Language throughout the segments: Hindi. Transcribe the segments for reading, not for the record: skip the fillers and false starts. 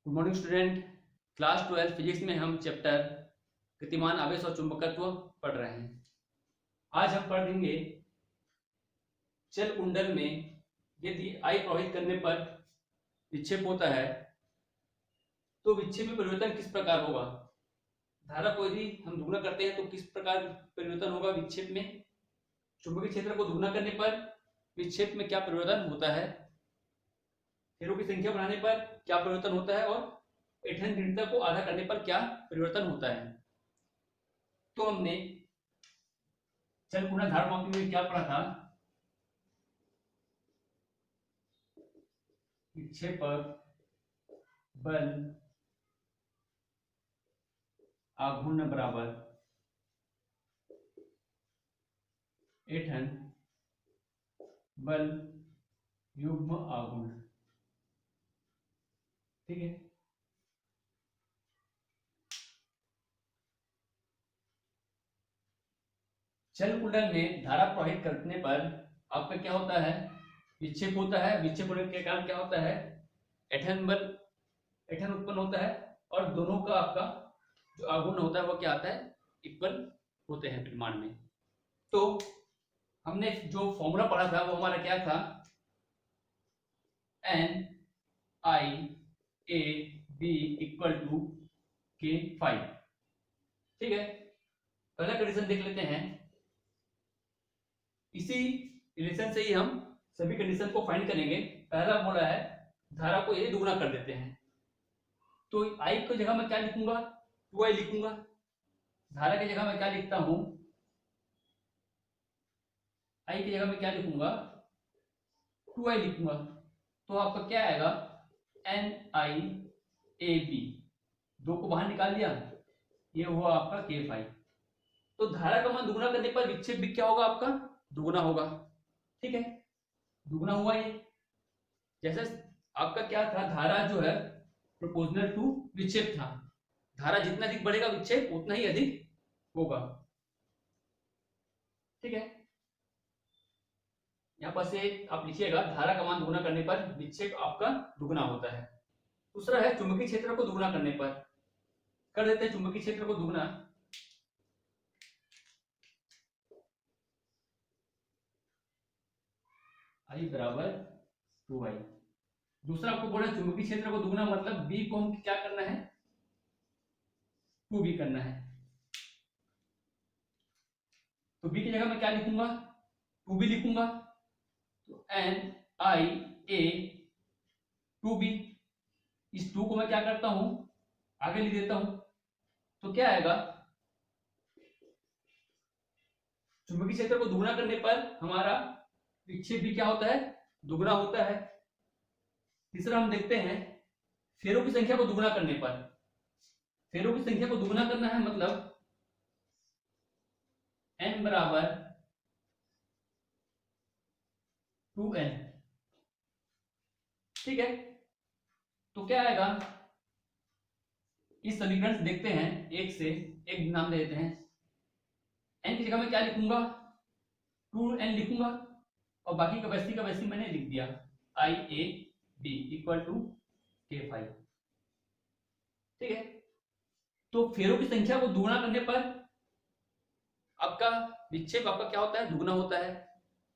Good morning student. Class 12 physics में हम चैप्टर गतिमान आवेश और चुंबकत्व पढ़ रहे हैं। आज हम पढ़ेंगे चल कुंडल में यदि आई प्रवाहित करने पर विक्षेप होता है तो विक्षेप में परिवर्तन किस प्रकार होगा। धारा को यदि हम दुगना करते हैं तो किस प्रकार परिवर्तन होगा विक्षेप में। चुंबकीय क्षेत्र को दुगना करने पर विक्षेप में क्या परिवर्तन होता है। फेरों की संख्या बढ़ाने पर क्या परिवर्तन होता है और ऐंठन दृढ़ता को आधा करने पर क्या परिवर्तन होता है। तो हमने चल कुंडल धारा मापी में क्या पढ़ा था। विक्षेपक बल आघूर्ण बराबर ऐंठन बल युग्म आघूर्ण। ठीक है। चल कुंडल में धारा प्रवाहित करने पर आपका क्या होता है, विक्षेप होता है। विक्षेप होने के कारण क्या होता है, ऐंठन बल ऐंठन उत्पन्न होता है और दोनों का आपका जो आघूर्ण होता है वो क्या आता है, इक्वल होते हैं परिमाण में। तो हमने जो फॉर्मूला पढ़ा था वो हमारा क्या था, N I A B equal to K five. ठीक है। पहला कंडीशन देख लेते हैं। इसी रिलेशन से ही हम सभी कंडीशन को फाइंड करेंगे। पहला बोला है धारा को ये दुगना कर देते हैं, तो आई की जगह मैं क्या लिखूंगा, 2i लिखूंगा। धारा की जगह मैं क्या लिखता हूं, आई की जगह मैं क्या लिखूंगा, 2i लिखूंगा। तो आपका क्या आएगा, एन आई ए बी, दो को बाहर निकाल दिया, ये हुआ आपका के फाइव। तो धारा का मान दुगना करने पर विक्षेप भी क्या होगा, आपका दुगना होगा। ठीक है, दुगना हुआ ये। जैसे आपका क्या था, धारा जो है प्रोपोर्शनल टू विक्षेप था। धारा जितना अधिक बढ़ेगा विक्षेप उतना ही अधिक होगा। ठीक है, यहां पर से आप लिखिएगा, धारा का मान दुगना करने पर विक्षेप आपका दुगना होता है। दूसरा है चुंबकीय क्षेत्र को दुगना करने पर, कर देते हैं चुंबकीय क्षेत्र को दुगना। आई बराबर 2i। दूसरा आपको बोला चुंबकीय क्षेत्र को दुगना, मतलब बी को हम क्या करना है, 2b करना है। तो b की जगह मैं क्या लिखूंगा, 2b लिखूंगा। तो एन आई ए 2b, इस 2 को मैं क्या करता हूं, आगे लिख देता हूं। तो क्या आएगा, चुंबकीय क्षेत्र को दुगना करने पर हमारा विक्षेप भी क्या होता है, दुगना होता है। तीसरा हम देखते हैं फेरों की संख्या को दुगना करने पर। फेरों की संख्या को दुगना करना है, मतलब n बराबर 2n। ठीक है, तो क्या आएगा, इस समीकरण से देखते हैं, एक से एक नाम दे देते हैं। n की जगह मैं क्या लिखूंगा, 2n लिखूंगा और बाकी का वैसी मैंने लिख दिया, आई A B equal to K five. ठीक है, तो फेरों की संख्या को दुगना करने पर आपका विक्षेप आपका क्या होता है, दुगना होता है।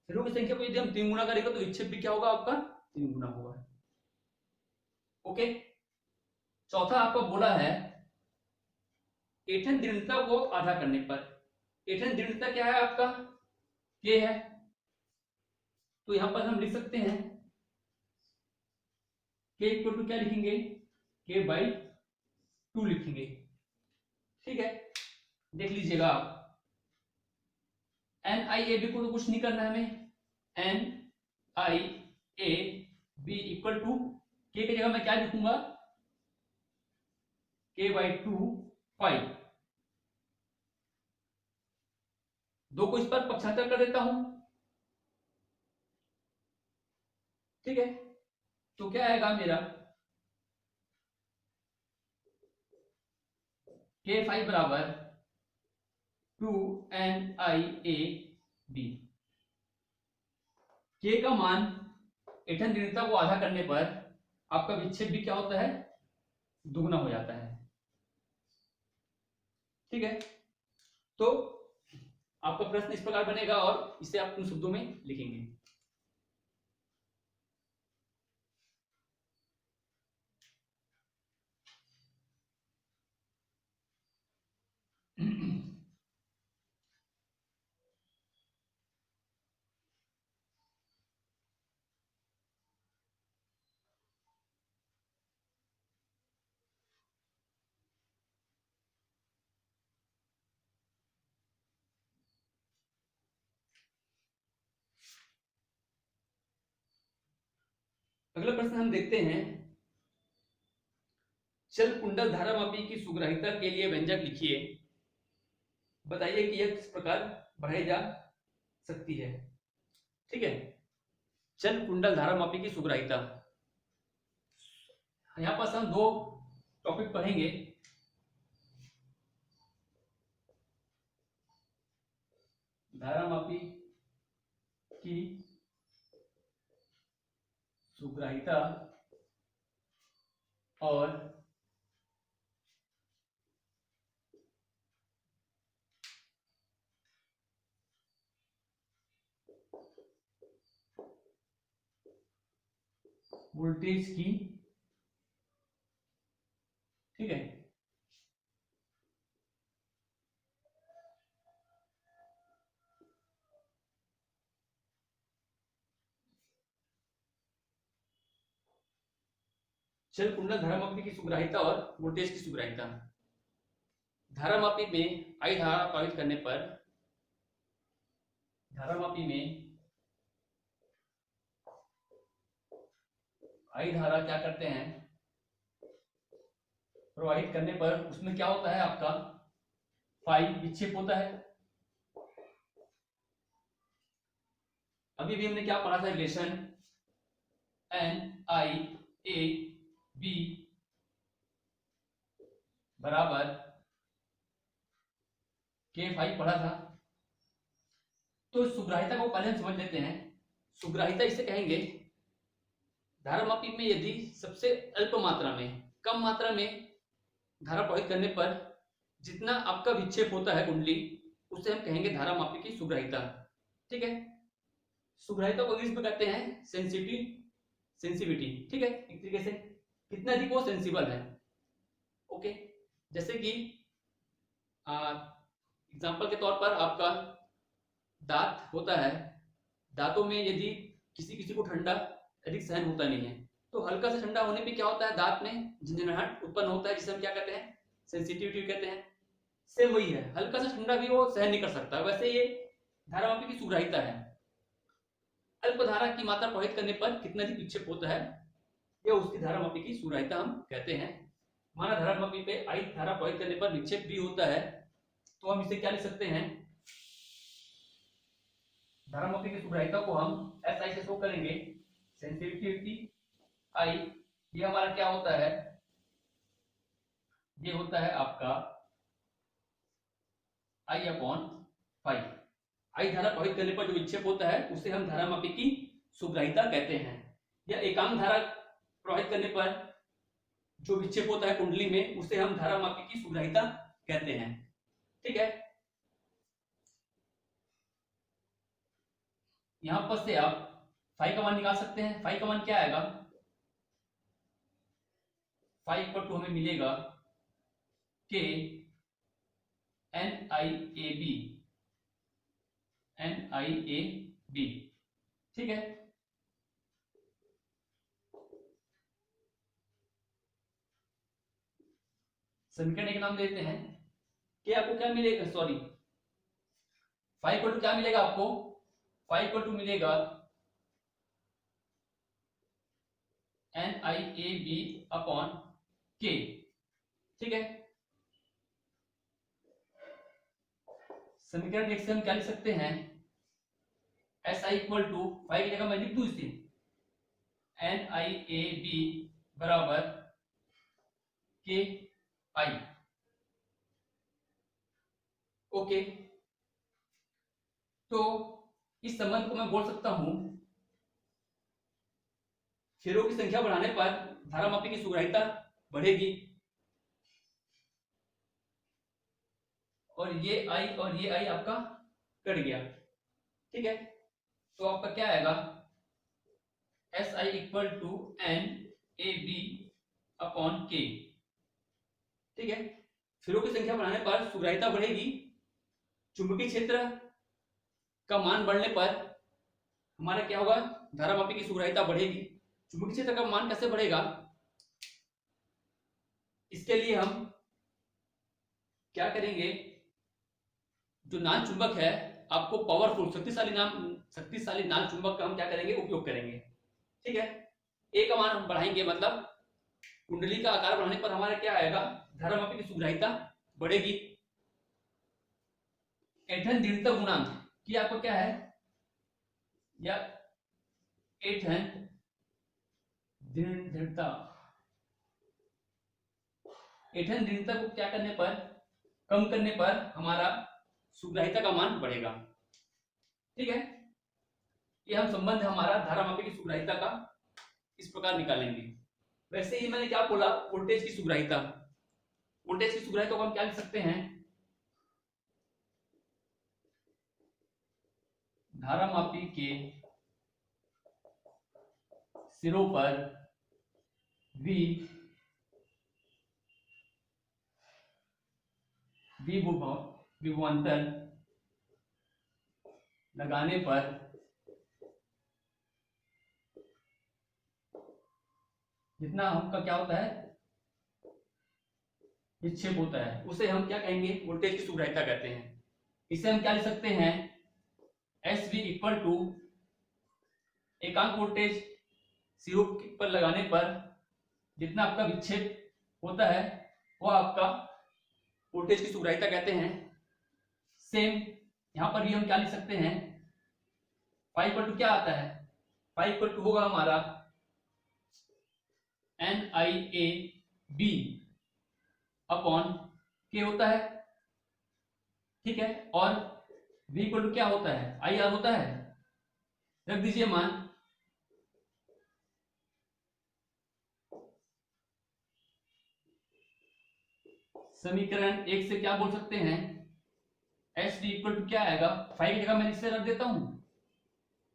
फेरों की संख्या को यदि हम 3 गुना करेंगे तो विक्षेप भी क्या होगा, आपका 3 गुना होगा। ओके। चौथा आपका बोला है ऐंठन दृढ़ता को आधा करने पर। ऐंठन दृढ़ता क्या है आपका, के है। तो यहां पर हम लिख सकते हैं के इक्वल टू क्या लिखेंगे, के बाई 2 लिखेंगे। ठीक है, देख लीजिएगा आप, एन आई ए बी को तो कुछ नहीं करना है हमें। N I A B equal to K की जगह मैं क्या लिखूंगा, के बाई 2 फाइव। दो को इस पर पक्षांतर कर देता हूं। ठीक है, तो क्या आएगा मेरा, के फाइव बराबर 2n आई ए बी। के का मान ऐंठन दृढ़ता को आधा करने पर आपका विक्षेप भी क्या होता है, दुगना हो जाता है। ठीक है, तो आपका प्रश्न इस प्रकार बनेगा और इसे आप उन शब्दों में लिखेंगे। अगला प्रश्न हम देखते हैं, चल कुंडल धारामापी की सुग्राहिता के लिए व्यंजक लिखिए, बताइए कि यह किस प्रकार बढ़ाई जा सकती है। ठीक है, चल कुंडल धारामापी की सुग्राहिता, यहां पर हम दो टॉपिक पढ़ेंगे। धारामापी की सुग्राहिता और वोल्टेज की, ठीक है, चल कुंडल धारामापी की सुग्राहिता और वोल्टेज की सुग्राहिता। धारामापी में आई धारा प्रवाहित करने पर, धारामापी में आई धारा क्या करते हैं, प्रवाहित करने पर उसमें क्या होता है, आपका फाई विक्षेप होता है। अभी भी हमने क्या पढ़ा था, relation N I A B बराबर के फाई पढ़ा था। तो सुग्राहिता को पहले हम समझ लेते हैं। सुग्राहिता इसे कहेंगे, धारामापी में यदि सबसे अल्प मात्रा में, कम मात्रा में धारा प्रवाहित करने पर जितना आपका विक्षेप होता है कुंडली, उसे हम कहेंगे धारामापी की सुग्राहिता। ठीक है, सुग्राहिता को इंग्लिश में कहते हैं सेंसिटिविटी। ठीक है, एक तरीके से कितना अधिक वो सेंसिबल है। ओके, जैसे कि एग्जांपल के तौर पर आपका दांत होता है, दांतों में यदि किसी किसी को ठंडा अधिक सहन होता नहीं है, तो हल्का सा ठंडा होने पे क्या होता है, दांत में झंझनाहट उत्पन्न होता है, जिसे हम क्या कहते हैं, सेंसिटिविटी कहते हैं। सेम वही है, हल्का सा ठंडा भी वो सहन नहीं कर सकता। वैसे ये धारामापी की सुग्राहिता है, अल्प धारा की मात्रा प्रवाहित करने पर कितना अधिक विक्षेप होता है, यह उसकी धारामापी की सुग्राहिता हम कहते हैं। माना धारामापी पे आई धारा प्रवाहित करने पर विक्षेप भी होता है, तो हम इसे क्या लिख सकते हैं, धारामापी की सुग्राहिता को हम एस आई से शो करेंगे, सेंसिटिविटी आई, ये हमारा क्या होता है, ये होता है आपका आई अपॉन फाइव। आई धारा प्रवाहित करने पर जो विक्षेप होता है उसे हम धारामापी की सुग्राहिता कहते हैं। या एकांक धारा प्रवाहित करने पर जो विक्षेप होता है कुंडली में, उसे हम धारामापी की सुग्राहिता कहते हैं। ठीक है, यहां पर से आप फाई का मान निकाल सकते हैं। फाई का मान क्या आएगा, फाई इक्वल टू हमें मिलेगा K N I A B, N I A B. ठीक है, समीकरण एक नाम देते हैं कि आपको क्या मिलेगा, सॉरी, फाई इक्वल टू क्या मिलेगा आपको, फाई इक्वल टू मिलेगा N I A B upon K. ठीक है, समीकरण एक से हम क्या लिख सकते हैं, S I equal to, phi की जगह मैं लिख दूं इसे, एन आई ए बी बराबर के आई। ओके, तो इस संबंध को मैं बोल सकता हूं, फेरों की संख्या बढ़ाने पर धारामापी की सुग्राहिता बढ़ेगी, और ये आई और ये आई आपका कट गया। ठीक है, तो आपका क्या आएगा, S I equal to N A B upon K. ठीक है, सिरों की संख्या बढ़ाने पर सुग्राहिता बढ़ेगी, चुंबकीय क्षेत्र का मान बढ़ने पर हमारा क्या होगा, धारामापी की सुग्राहिता बढ़ेगी। चुंबकीय क्षेत्र का मान कैसे बढ़ेगा, इसके लिए हम क्या करेंगे, जो नाल चुंबक है आपको पावरफुल शक्तिशाली नाल चुंबक का हम क्या करेंगे, उपयोग करेंगे। ठीक है, ए का मान हम बढ़ाएंगे, मतलब कुंडली का आकार बढ़ाने पर हमारा क्या आएगा, धारामापी की सुग्राहिता बढ़ेगी। ऐंठन दृढ़ता गुणांक की आपको क्या है, या ऐंठन दृढ़ता, ऐंठन दृढ़ता को क्या करने पर, कम करने पर हमारा सुग्राहिता का मान बढ़ेगा। ठीक है, ये हम संबंध हमारा धारामापी की सुग्राहिता का इस प्रकार निकालेंगे। वैसे ही मैंने क्या बोला, वोल्टेज की सुग्राहिता, वोल्टेज की सुग्राहिता को हम क्या लिख सकते हैं, धारामापी के सिरों पर विभवांतर लगाने पर जितना हमका क्या होता है, विक्षेप होता है, उसे हम क्या कहेंगे, वोल्टेज की सुग्राहिता कहते हैं। इसे हम क्या लिख सकते हैं, एस वी इक्वल टू एकांक वोल्टेज सिरों पर लगाने पर जितना आपका विक्षेप होता है वह आपका वोल्टेज की सुग्राहिता कहते हैं। सेम यहां पर भी हम क्या लिख सकते हैं, फाइव इक्वल टू क्या आता है, फाइव इक्वल टू होगा हमारा N I A B upon K होता है। ठीक है, और v इक्वल टू क्या होता है, आई आर होता है, रख दीजिए मान। समीकरण एक से क्या बोल सकते हैं, एस डी इक्वल टू क्या आएगा, फाइव की जगह मैं इससे रख देता हूं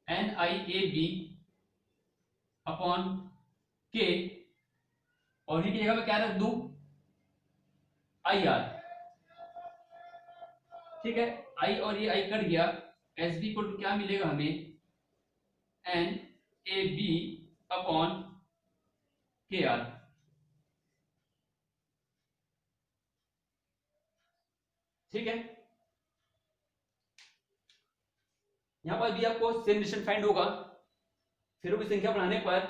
N I A B upon K, और v की जगह मैं क्या रख दूं, आई आर। ठीक है, आई और ये आई कट गया, एस बी इक्वल टू क्या मिलेगा हमें, एन ए बी अपॉन के आर। ठीक है, यहां पर भी आपको सेम रिलेशन फाइंड होगा, फेरों की संख्या बढ़ाने पर।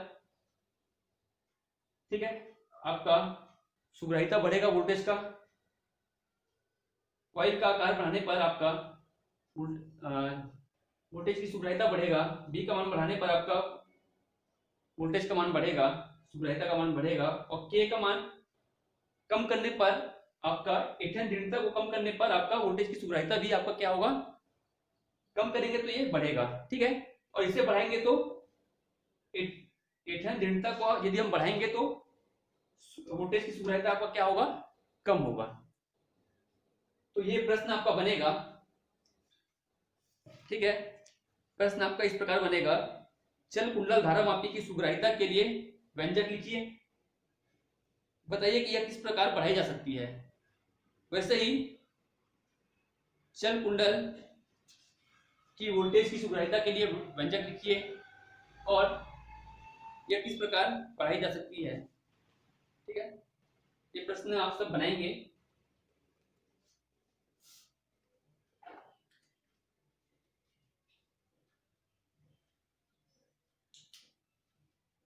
ठीक है, आपका सुग्राहिता बढ़ेगा वोल्टेज का, कॉइल का आकार बढ़ाने पर आपका वोल्टेज की सुग्राहिता बढ़ेगा, बी का मान बढ़ाने पर आपका वोल्टेज का मान बढ़ेगा, सुग्राहिता का मान बढ़ेगा, और के का मान कम करने पर आपका ऐंठन दृढ़ता को कम करने पर आपका वोल्टेज की सुग्राहिता भी आपका क्या होगा, कम करेंगे तो ये बढ़ेगा। ठीक है, और इसे बढ़ाएंगे तो ऐंठन दृढ़ता को यदि हम बढ़ाएंगे तो वोल्टेज की सुग्राहिता आपका क्या होगा, कम होगा। तो ये प्रश्न आपका बनेगा। ठीक है, प्रश्न आपका इस प्रकार बनेगा, चल कुंडल धारामापी की सुग्राहिता के लिए व्यंजक लिखिए, बताइए कि यह किस प्रकार बढ़ाई जा सकती है। वैसे ही चल कुंडल की वोल्टेज की सुग्राहिता के लिए व्यंजक लिखिए और यह किस प्रकार बढ़ाई जा सकती है। ठीक है, ये प्रश्न आप सब बनाएंगे।